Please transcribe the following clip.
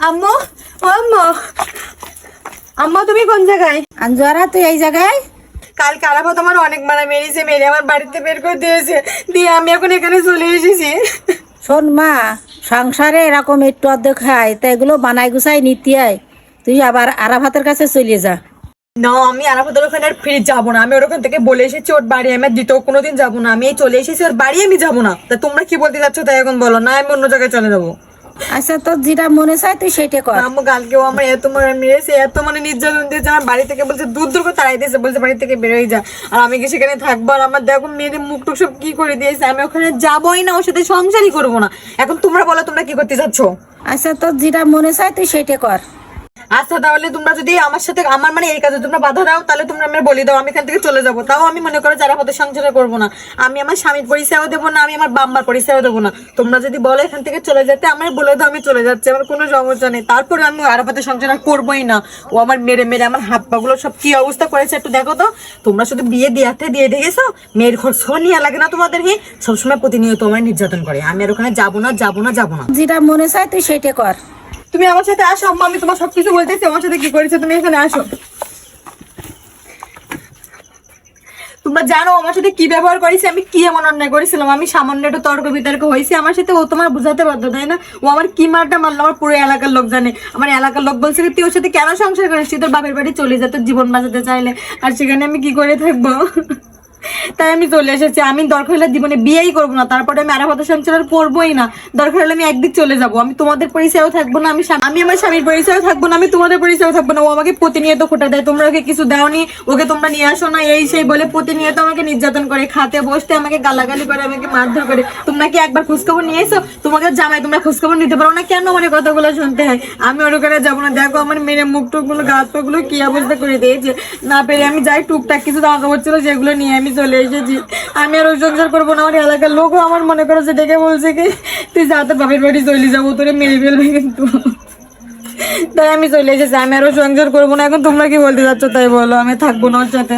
আম্মু, ও আম্মু, আম্মু তুমি কোন জায়গায়? আঞ্জুয়ারা তুই এই জায়গায়? কালকে আরাফাত আমার অনেক মারা মেরেছে, মেরে আমার বাড়িতে বের করে দিয়েছে, দিয়ে আমি এখন এখানে চলে এসেছি। শোন মা, সংসারে এরকম একটু অর্ধেক খায় তা এগুলো বানাই গুছাই নিতে হয়। তুই আবার আরাফাতের কাছে চলে যা। না, আমি আরাফাতের ওখানে আর ফিরে যাবো না। আমি ওর ওখান থেকে বলে এসেছি ওর বাড়ি আমি আর দ্বিতীয় কোনোদিন যাবো না। আমি এই চলে এসেছি ওর বাড়ি, আমি যাবো না। তা তোমরা কি বলতে যাচ্ছ তাই এখন বলো, না আমি অন্য জায়গায় চলে যাবো। আচ্ছা, তোর যেটা মনে চায় তুই সেটা কর। আম্মু কালকেও আমার এত মানে মেরেছে, এত মানে নির্যাতন দিয়েছে, আমার বাড়ি থেকে বলছে দূর দূর করে তাড়াই দিয়েছে, বলছে বাড়ি থেকে বেরোয় যা। আর আমি কি সেখানে থাকবো? আর আমার দেখো মেয়ের মুখ টুক সব কি করে দিয়েছে। আমি ওখানে যাবোই না, ওর সাথে সংসারই করবো না। এখন তোমরা বলো তোমরা কি করতে চাচ্ছ? আচ্ছা, তোর যেটা মনে চায় তুই সেটা কর। আচ্ছা, তাহলে তোমরা যদি আমার সাথে আমার মানে এই কাজে তোমরা বাধা দাও, তাহলে তোমরা আমার বলে দাও আমি এখান থেকে চলে যাবো। তাও আমি মনে করো যারা পথে সংসার করবো না। আমি আমার স্বামীর পরিচয়ও দেবো না, আমি আমার বাম্মার পরিচয়ও দেবো না। তোমরা যদি বলো এখান থেকে চলে যেতে, আমার বলে দাও আমি চলে যাচ্ছি, আমার কোনো সমস্যা নেই। তারপরে আমি আর পথে সংসার করবোই না। ও আমার মেরে মেরে আমার হাত পা গুলো সব কি অবস্থা করেছে একটু দেখো তো। তোমরা শুধু বিয়ে দিয়ে দেখেছো, মেয়ের খোঁজ নিয়ে লাগে না তোমাদের? হি সবসময় প্রতিনিয়ত তোমার নির্যাতন করে। আমি আর ওখানে যাবো না, যাবো না, যাবো না। যেটা মনে চায় তুই সেটা কর। তুমি আমার সাথে আসো আম্মা, আমি তোমার সবকিছু বলতেছি। আমার সাথে কি করেছে তুমি এখানে আসো। তোমরা জানো আমার সাথে কি ব্যবহার করেছে, আমি কি এমন অন্যায় করেছিলাম। আমি সামান্য একটু তর্ক বিতর্ক হয়েছে আমার সাথে, ও তোমার বুঝাতে পারতো তাই না? ও আমার কি মারটা মারলো আমার পুরো এলাকার লোক জানে। আমার এলাকার লোক বলছে তুই ওর সাথে কেন সংসার করিস, তুই তোর বাপের বাড়ি চলে যা তোর জীবন বাঁচাতে চাইলে। আর সেখানে আমি কি করে থাকবো? তাই আমি চলে এসেছি। আমি দরকার হলে জীবনে বিয়েই করবো না, তারপরে আমি আরাফাতের সংসার আর করবোই না। দরকার হলে আমি একদিক চলে যাবো। আমি তোমাদের পরিচয়ও থাকবো না, আমি আমার স্বামীর পরিচয়ও থাকবো না, আমি তোমাদের পরিচয়ও থাকবো না। ও আমাকে প্রতিনিয়ত খোটা দেয়, তোমরা ওকে কিছু দাওনি, ওকে তোমরা নিয়ে আসো না, এই সেই বলে প্রতিনিয়ত আমাকে নির্যাতন করে, খাতে বসতে আমাকে গালাগালি করে, আমাকে মারধর করে। তোমরা কি একবার খোঁজখবর নিয়ে এসো? তোমাকে জামাই, তোমরা খোঁজখবর নিতে পারো না কেন? মানে কথাগুলো শুনতে হয়। আমি ওর ওখানে যাবো না। দেখো আমার মেয়ের মুখ টুক গুলো, গাছ পা গুলো কি অবস্থা করে দিয়েছে। না পেরে আমি যাই, টুকটাক কিছু জামা কাপড় ছিল যেগুলো নিয়ে আমি চলে এসেছি। আমি আর ওই সংসার করবো না। আমার এলাকার লোকও আমার মনে করো যে ডেকে বলছে কি তুই যা তোর বাপের বাড়ি চলে যাবো, তোরে মেরে ফেলবে কিন্তু। তাই আমি চলে এসেছি। আমি আরো সংসার করবো না। এখন তোমরা কি বলতে চাচ্ছ তাই বলো, আমি থাকবো না ওর সাথে।